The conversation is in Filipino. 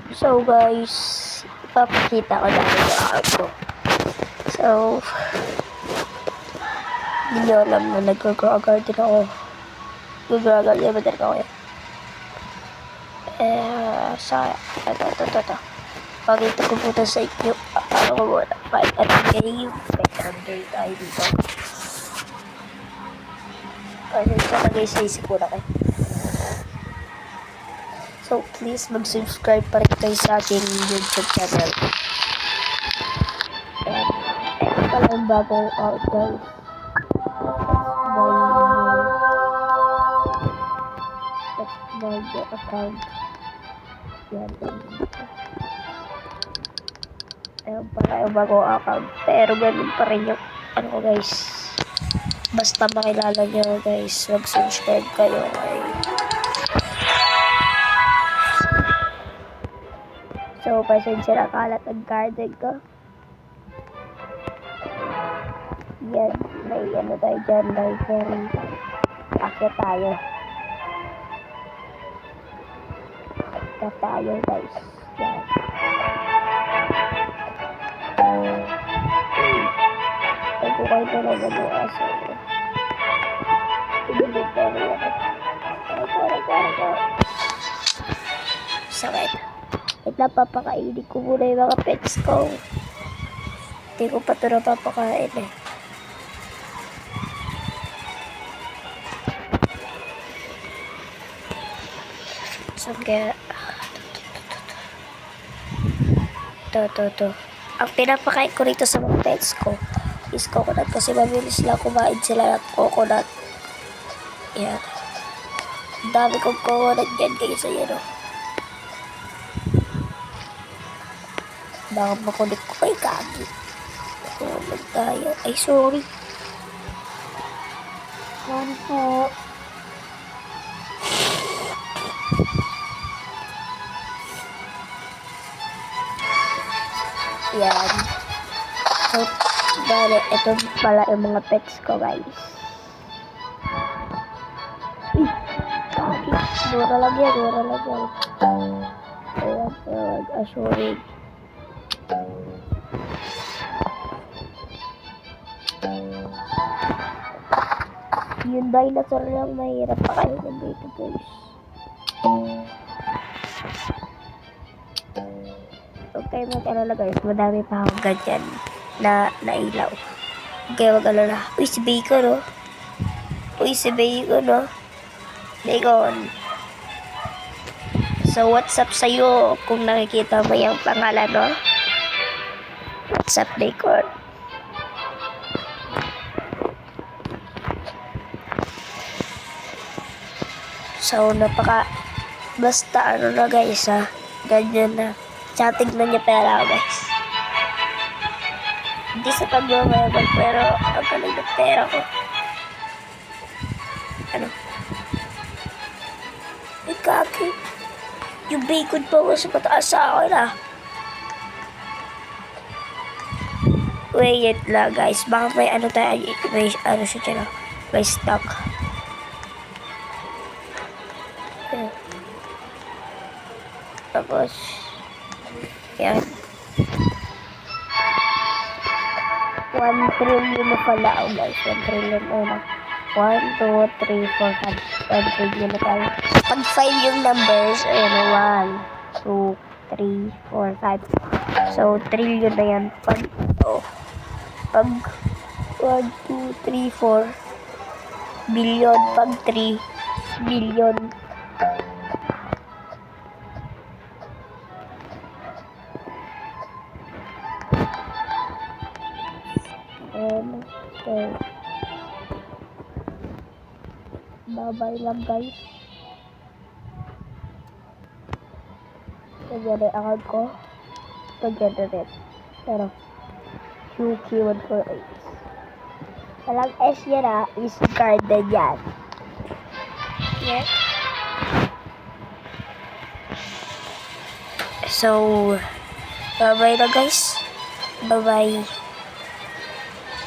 So guys, ipapakita ko na yung account ko. So, hindi nyo alam na nag-grow-garden ako. Nag-grow-garden ba talaga ako yan? Ito. Pakita ko muna sa inyo. Ano ko muna? Fight at game. Under tayo dito. Kasi sa nag-isip ko na kayo. So, please mag-subscribe pa rin kayo sa aking YouTube channel. And, ito pala yung bagong out, guys. That's my account. Yan. Ayun pala yung bagong account. Pero ganun pa rin yung, ano ko guys. Basta makilala nyo guys, mag-subscribe kayo kay. So, pasensya na kalat ang garden ko. Yan, may ano tayo dyan, may ferry. Akit tayo. Akit tayo guys. Yan. Ito kayo talaga ng aso. Hindi ko rin yan. Ako. Sakit. At napapakainin ko muna yung mga pets ko. Hindi ko pa ito napapakain eh. So, kaya... Ito. Ang pinapakain ko rito sa mga pets ko is coconut kasi mabilis lang kumain sila ng coconut. Yan. Ang dami kong coconut dyan guys. Ayan o. Baka makulit ko kay Kagi. Tayo. Ay, sorry. Sorry po. Yan. So, bale, ito pala yung mga pets ko, guys. Kagi. Dura lang yan. Ayan, assuring. Yung dinosaur lang mahirap pakainin dito guys. Okay, mag-alala guys, madami pa akong ganyan na ilaw. Okay, mag-alala. Uy, si Bacon no? Bacon. So, what's up sa'yo kung nakikita mo yung pangalan, no? What's up, Bacon? So, basta ano na guys ha, ganyan na. Chatting na niya pera guys. Hindi sa pagmamayabag pero ang galing ng pera ko. Ano? Ay kaki. Yung bacon pa mo sa mataas sa akin ha. Wait lang guys, baka may ano tayo, may ano siya dyan ha. May stock. Tapos, yan. 1 trillion na pala ako guys. 1 trillion na. 1, 2, 3, 4, 5. 1 trillion na tayo. Pag 5 yung numbers, ayun, 1, 2, 3, 4, 5. So, trillion na yan. Pag 1, 2, 3, 4 billion. Pag 3 billion. Okay. Bye-bye lang guys. Nagyari account ko. Pag-generate. Pero, QQ148. Walang S yan ha. Is garden yan. Yes. So, bye-bye na guys. Bye-bye.